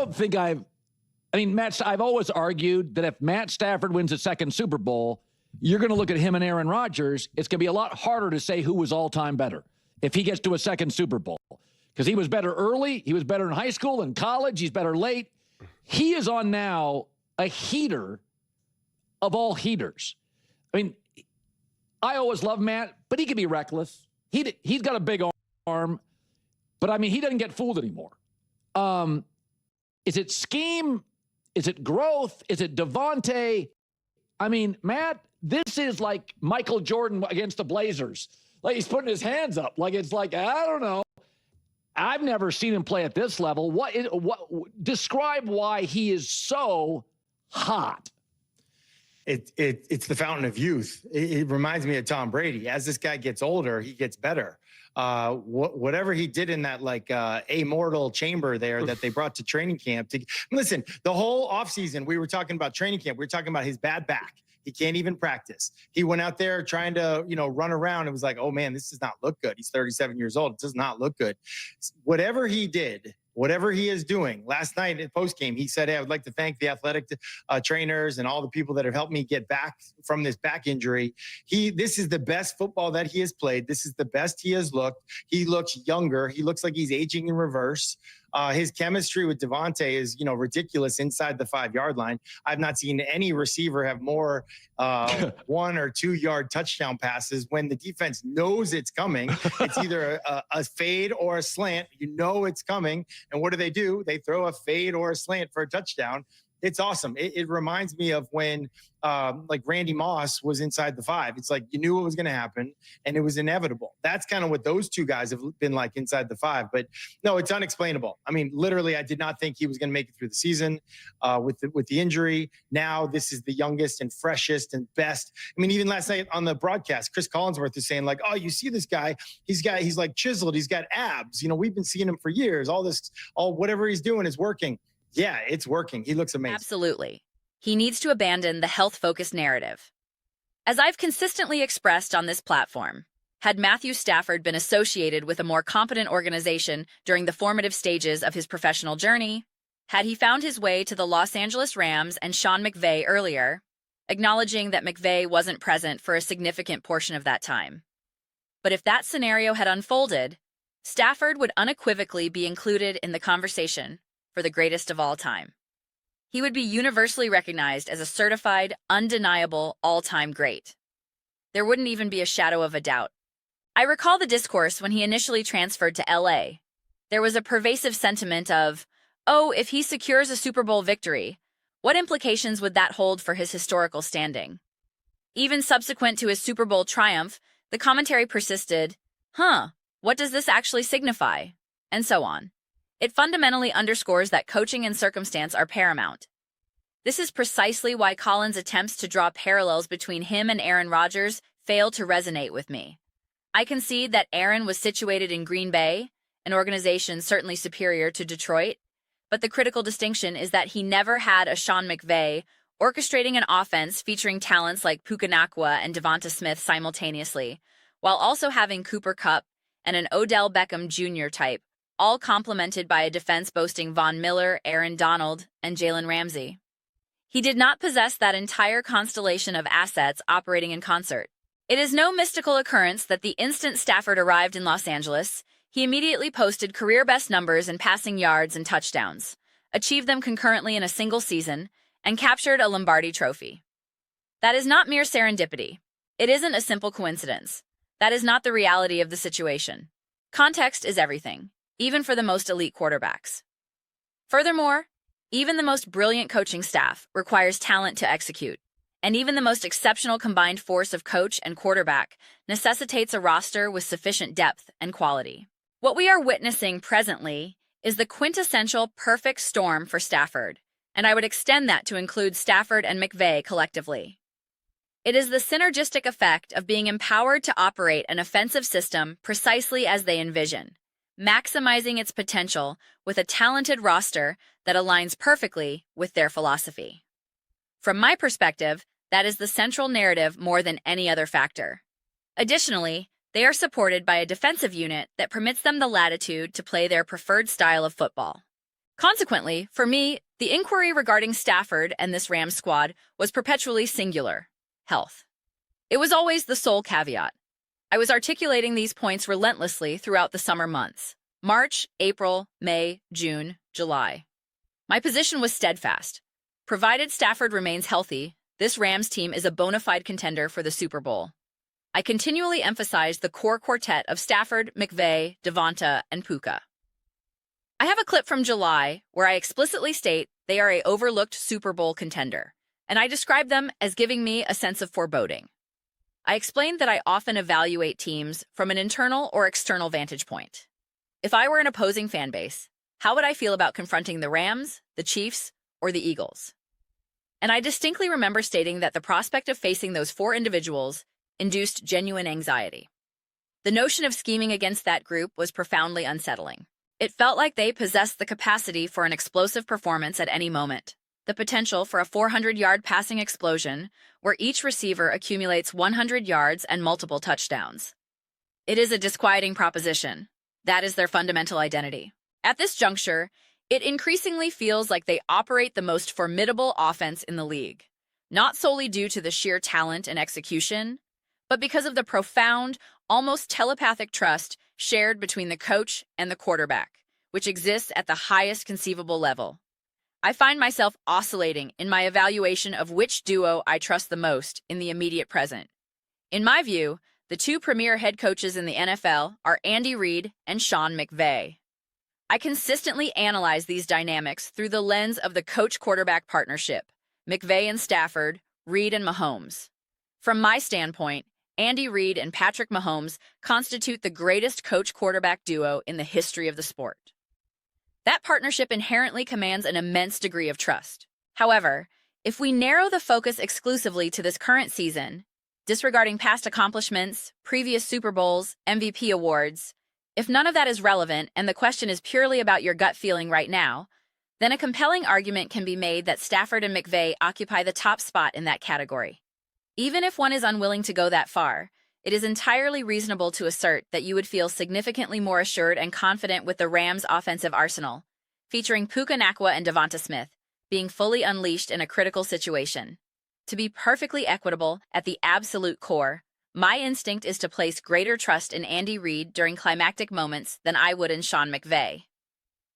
don't think I've always argued that if Matt Stafford wins a second Super Bowl, you're going to look at him and Aaron Rodgers. It's going to be a lot harder to say who was all-time better if he gets to a second Super Bowl. Because he was better early, he was better in high school and college, he's better late. He is on now a heater of all heaters. I mean, I always love Matt, but he can be reckless. He's got a big arm, but I mean, he doesn't get fooled anymore. Is it scheme? Is it growth? Is it Devontae? I mean, Matt, this is like Michael Jordan against the Blazers. Like he's putting his hands up. Like it's like, I don't know. I've never seen him play at this level. Describe why he is so hot. It's the fountain of youth. It reminds me of Tom Brady. As this guy gets older, he gets better. Whatever he did in that amortal chamber there that they brought to training camp. Listen, the whole offseason, we were talking about training camp. We were talking about his bad back. He can't even practice. He went out there trying to, run around. It was like, oh man, this does not look good. He's 37 years old. It does not look good. Whatever he did, whatever he is doing, last night at postgame, he said, hey, I would like to thank the athletic trainers and all the people that have helped me get back from this back injury. This is the best football that he has played. This is the best he has looked. He looks younger. He looks like he's aging in reverse. His chemistry with Devontae is, ridiculous inside the 5-yard line. I've not seen any receiver have more 1 or 2 yard touchdown passes when the defense knows it's coming. It's either a fade or a slant. It's coming. And what do? They throw a fade or a slant for a touchdown. It's awesome. It reminds me of when Randy Moss was inside the 5. It's like you knew what was going to happen and it was inevitable. That's kind of what those two guys have been like inside the 5. But no, it's unexplainable. I mean, literally, I did not think he was going to make it through the season with the injury. Now this is the youngest and freshest and best. I mean, even last night on the broadcast, Chris Collinsworth is saying oh, you see this guy? He's like chiseled. He's got abs. We've been seeing him for years. Whatever he's doing is working. Yeah, it's working. He looks amazing. Absolutely. He needs to abandon the health-focused narrative. As I've consistently expressed on this platform, had Matthew Stafford been associated with a more competent organization during the formative stages of his professional journey, had he found his way to the Los Angeles Rams and Sean McVay earlier, acknowledging that McVay wasn't present for a significant portion of that time. But if that scenario had unfolded, Stafford would unequivocally be included in the conversation for the greatest of all time. He would be universally recognized as a certified, undeniable, all-time great. There wouldn't even be a shadow of a doubt. I recall the discourse when he initially transferred to LA. There was a pervasive sentiment of, oh, if he secures a Super Bowl victory, what implications would that hold for his historical standing? Even subsequent to his Super Bowl triumph, the commentary persisted, what does this actually signify? And so on. It fundamentally underscores that coaching and circumstance are paramount. This is precisely why Colin's attempts to draw parallels between him and Aaron Rodgers fail to resonate with me. I concede that Aaron was situated in Green Bay, an organization certainly superior to Detroit, but the critical distinction is that he never had a Sean McVay orchestrating an offense featuring talents like Puka Nacua and Devonta Smith simultaneously, while also having Cooper Kupp and an Odell Beckham Jr. type, all complemented by a defense boasting Von Miller, Aaron Donald, and Jalen Ramsey. He did not possess that entire constellation of assets operating in concert. It is no mystical occurrence that the instant Stafford arrived in Los Angeles, he immediately posted career-best numbers in passing yards and touchdowns, achieved them concurrently in a single season, and captured a Lombardi trophy. That is not mere serendipity. It isn't a simple coincidence. That is not the reality of the situation. Context is everything, even for the most elite quarterbacks. Furthermore, even the most brilliant coaching staff requires talent to execute, and even the most exceptional combined force of coach and quarterback necessitates a roster with sufficient depth and quality. What we are witnessing presently is the quintessential perfect storm for Stafford, and I would extend that to include Stafford and McVay collectively. It is the synergistic effect of being empowered to operate an offensive system precisely as they envision, maximizing its potential with a talented roster that aligns perfectly with their philosophy. From my perspective, that is the central narrative more than any other factor. Additionally, they are supported by a defensive unit that permits them the latitude to play their preferred style of football. Consequently, for me, the inquiry regarding Stafford and this Rams squad was perpetually singular: health. It was always the sole caveat. I was articulating these points relentlessly throughout the summer months: March, April, May, June, July. My position was steadfast. Provided Stafford remains healthy, this Rams team is a bona fide contender for the Super Bowl. I continually emphasized the core quartet of Stafford, McVay, Devonta, and Puka. I have a clip from July where I explicitly state they are a overlooked Super Bowl contender, and I describe them as giving me a sense of foreboding. I explained that I often evaluate teams from an internal or external vantage point. If I were an opposing fan base, how would I feel about confronting the Rams, the Chiefs, or the Eagles? And I distinctly remember stating that the prospect of facing those four individuals induced genuine anxiety. The notion of scheming against that group was profoundly unsettling. It felt like they possessed the capacity for an explosive performance at any moment, the potential for a 400-yard passing explosion where each receiver accumulates 100 yards and multiple touchdowns. It is a disquieting proposition. That is their fundamental identity. At this juncture, it increasingly feels like they operate the most formidable offense in the league, not solely due to the sheer talent and execution, but because of the profound, almost telepathic trust shared between the coach and the quarterback, which exists at the highest conceivable level. I find myself oscillating in my evaluation of which duo I trust the most in the immediate present. In my view, the two premier head coaches in the NFL are Andy Reid and Sean McVay. I consistently analyze these dynamics through the lens of the coach-quarterback partnership, McVay and Stafford, Reid and Mahomes. From my standpoint, Andy Reid and Patrick Mahomes constitute the greatest coach-quarterback duo in the history of the sport. That partnership inherently commands an immense degree of trust. However, if we narrow the focus exclusively to this current season, disregarding past accomplishments, previous Super Bowls, MVP awards, if none of that is relevant and the question is purely about your gut feeling right now, then a compelling argument can be made that Stafford and McVay occupy the top spot in that category. Even if one is unwilling to go that far, it is entirely reasonable to assert that you would feel significantly more assured and confident with the Rams' offensive arsenal, featuring Puka Nacua and Devonta Smith, being fully unleashed in a critical situation. To be perfectly equitable at the absolute core, my instinct is to place greater trust in Andy Reid during climactic moments than I would in Sean McVay.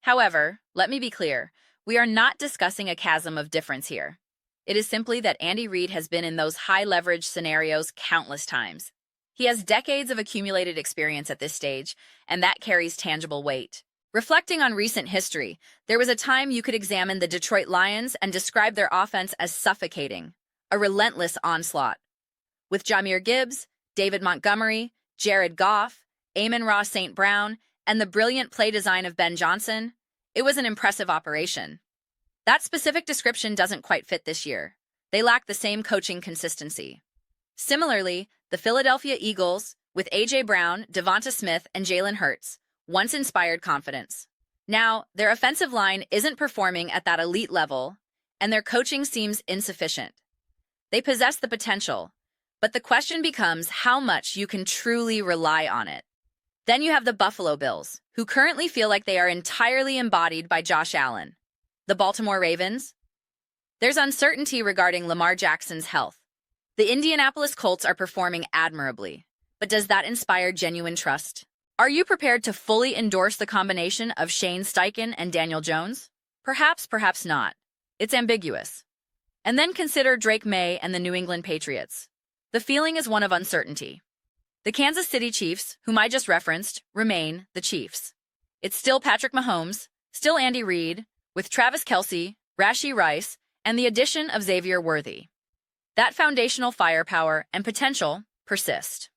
However, let me be clear, we are not discussing a chasm of difference here. It is simply that Andy Reid has been in those high-leverage scenarios countless times. He has decades of accumulated experience at this stage, and that carries tangible weight. Reflecting on recent history, there was a time you could examine the Detroit Lions and describe their offense as suffocating, a relentless onslaught. With Jahmyr Gibbs, David Montgomery, Jared Goff, Amon-Ra St. Brown, and the brilliant play design of Ben Johnson, it was an impressive operation. That specific description doesn't quite fit this year. They lack the same coaching consistency. Similarly, the Philadelphia Eagles, with A.J. Brown, Devonta Smith, and Jalen Hurts, once inspired confidence. Now, their offensive line isn't performing at that elite level, and their coaching seems insufficient. They possess the potential, but the question becomes how much you can truly rely on it. Then you have the Buffalo Bills, who currently feel like they are entirely embodied by Josh Allen. The Baltimore Ravens? There's uncertainty regarding Lamar Jackson's health. The Indianapolis Colts are performing admirably, but does that inspire genuine trust? Are you prepared to fully endorse the combination of Shane Steichen and Daniel Jones? Perhaps, perhaps not. It's ambiguous. And then consider Drake May and the New England Patriots. The feeling is one of uncertainty. The Kansas City Chiefs, whom I just referenced, remain the Chiefs. It's still Patrick Mahomes, still Andy Reid, with Travis Kelce, Rashee Rice, and the addition of Xavier Worthy. That foundational firepower and potential persist.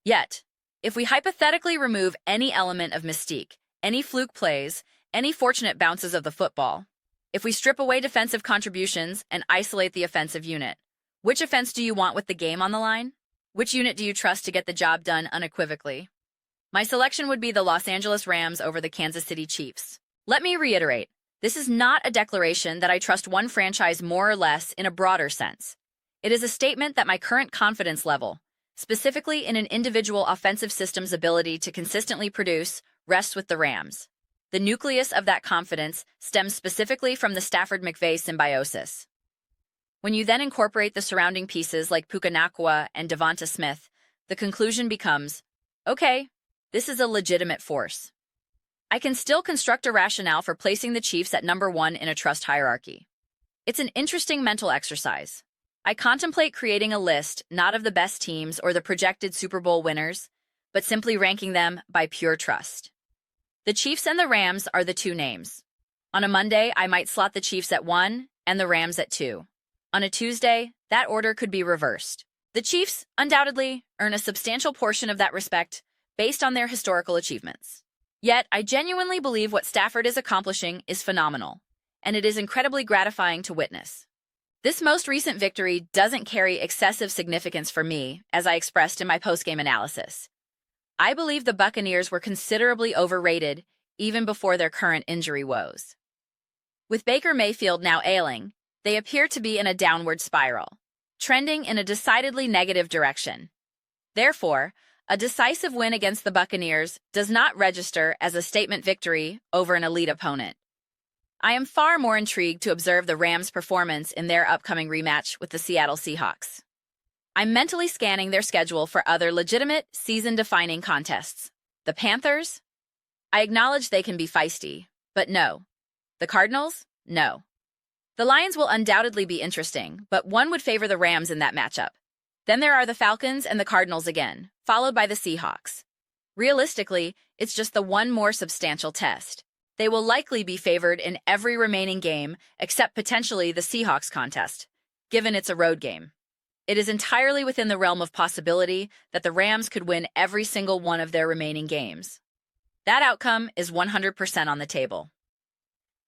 Yet, if we hypothetically remove any element of mystique, any fluke plays, any fortunate bounces of the football, if we strip away defensive contributions and isolate the offensive unit, which offense do you want with the game on the line? Which unit do you trust to get the job done unequivocally? My selection would be the Los Angeles Rams over the Kansas City Chiefs. Let me reiterate. This is not a declaration that I trust one franchise more or less in a broader sense. It is a statement that my current confidence level, specifically in an individual offensive system's ability to consistently produce, rests with the Rams. The nucleus of that confidence stems specifically from the Stafford-McVay symbiosis. When you then incorporate the surrounding pieces like Puka Nacua and Devonta Smith, the conclusion becomes, okay, this is a legitimate force. I can still construct a rationale for placing the Chiefs at number 1 in a trust hierarchy. It's an interesting mental exercise. I contemplate creating a list not of the best teams or the projected Super Bowl winners, but simply ranking them by pure trust. The Chiefs and the Rams are the 2 names. On a Monday, I might slot the Chiefs at 1 and the Rams at 2. On a Tuesday, that order could be reversed. The Chiefs, undoubtedly, earn a substantial portion of that respect based on their historical achievements. Yet, I genuinely believe what Stafford is accomplishing is phenomenal, and it is incredibly gratifying to witness. This most recent victory doesn't carry excessive significance for me, as I expressed in my postgame analysis. I believe the Buccaneers were considerably overrated even before their current injury woes. With Baker Mayfield now ailing, they appear to be in a downward spiral, trending in a decidedly negative direction. Therefore, a decisive win against the Buccaneers does not register as a statement victory over an elite opponent. I am far more intrigued to observe the Rams' performance in their upcoming rematch with the Seattle Seahawks. I'm mentally scanning their schedule for other legitimate, season-defining contests. The Panthers? I acknowledge they can be feisty, but no. The Cardinals? No. The Lions will undoubtedly be interesting, but one would favor the Rams in that matchup. Then there are the Falcons and the Cardinals again, followed by the Seahawks. Realistically, it's just the one more substantial test. They will likely be favored in every remaining game except potentially the Seahawks contest, given it's a road game. It is entirely within the realm of possibility that the Rams could win every single one of their remaining games. That outcome is 100% on the table.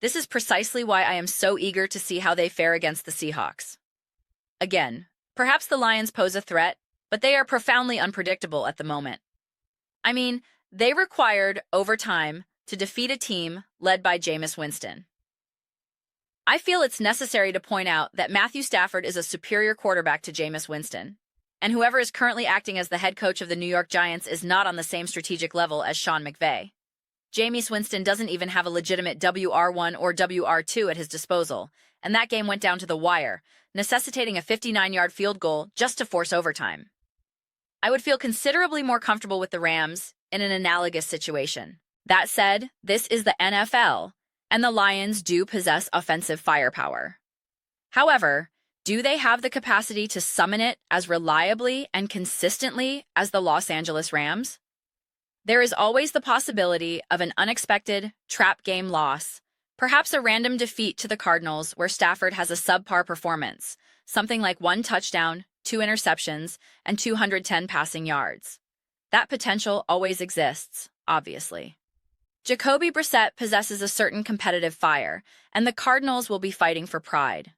This is precisely why I am so eager to see how they fare against the Seahawks. Again, perhaps the Lions pose a threat, but they are profoundly unpredictable at the moment. I mean, they required overtime to defeat a team led by Jameis Winston. I feel it's necessary to point out that Matthew Stafford is a superior quarterback to Jameis Winston, and whoever is currently acting as the head coach of the New York Giants is not on the same strategic level as Sean McVay. Jameis Winston doesn't even have a legitimate WR1 or WR2 at his disposal, and that game went down to the wire, necessitating a 59-yard field goal just to force overtime. I would feel considerably more comfortable with the Rams in an analogous situation. That said, this is the NFL, and the Lions do possess offensive firepower. However, do they have the capacity to summon it as reliably and consistently as the Los Angeles Rams? There is always the possibility of an unexpected trap game loss, perhaps a random defeat to the Cardinals where Stafford has a subpar performance, something like 1 touchdown, 2 interceptions, and 210 passing yards. That potential always exists, obviously. Jacoby Brissett possesses a certain competitive fire, and the Cardinals will be fighting for pride.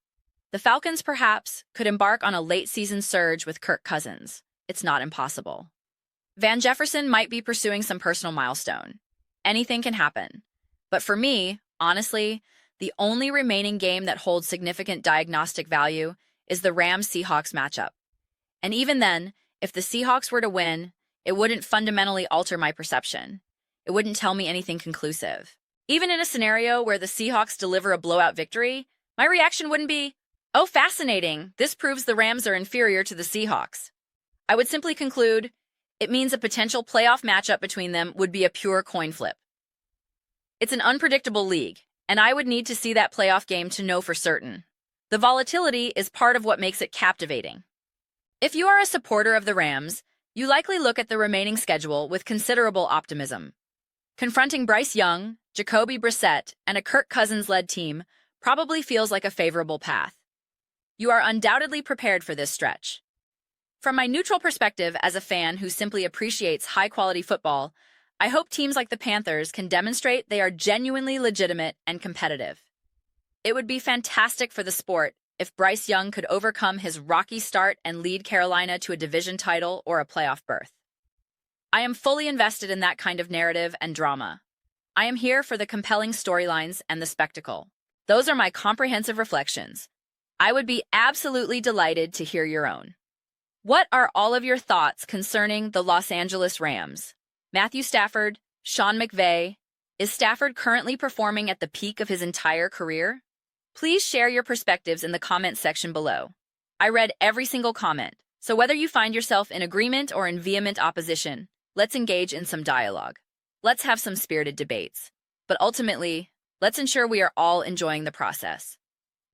The Falcons, perhaps, could embark on a late-season surge with Kirk Cousins. It's not impossible. Van Jefferson might be pursuing some personal milestone. Anything can happen. But for me, honestly, the only remaining game that holds significant diagnostic value is the Rams-Seahawks matchup. And even then, if the Seahawks were to win, it wouldn't fundamentally alter my perception. It wouldn't tell me anything conclusive. Even in a scenario where the Seahawks deliver a blowout victory, my reaction wouldn't be, "Oh, fascinating, this proves the Rams are inferior to the Seahawks." I would simply conclude, it means a potential playoff matchup between them would be a pure coin flip. It's an unpredictable league, and I would need to see that playoff game to know for certain. The volatility is part of what makes it captivating. If you are a supporter of the Rams, you likely look at the remaining schedule with considerable optimism. Confronting Bryce Young, Jacoby Brissett, and a Kirk Cousins-led team probably feels like a favorable path. You are undoubtedly prepared for this stretch. From my neutral perspective as a fan who simply appreciates high-quality football, I hope teams like the Panthers can demonstrate they are genuinely legitimate and competitive. It would be fantastic for the sport if Bryce Young could overcome his rocky start and lead Carolina to a division title or a playoff berth. I am fully invested in that kind of narrative and drama. I am here for the compelling storylines and the spectacle. Those are my comprehensive reflections. I would be absolutely delighted to hear your own. What are all of your thoughts concerning the Los Angeles Rams? Matthew Stafford, Sean McVay, Is Stafford currently performing at the peak of his entire career? Please share your perspectives in the comments section below. I read every single comment, so whether you find yourself in agreement or in vehement opposition, let's engage in some dialogue. Let's have some spirited debates. But ultimately, let's ensure we are all enjoying the process.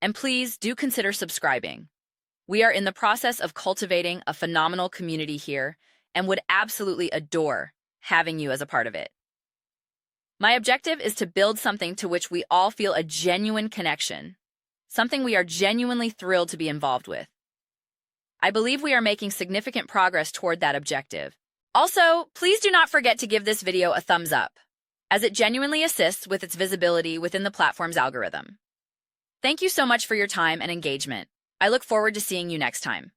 And please do consider subscribing. We are in the process of cultivating a phenomenal community here and would absolutely adore having you as a part of it. My objective is to build something to which we all feel a genuine connection, something we are genuinely thrilled to be involved with. I believe we are making significant progress toward that objective. Also, please do not forget to give this video a thumbs up, as it genuinely assists with its visibility within the platform's algorithm. Thank you so much for your time and engagement. I look forward to seeing you next time.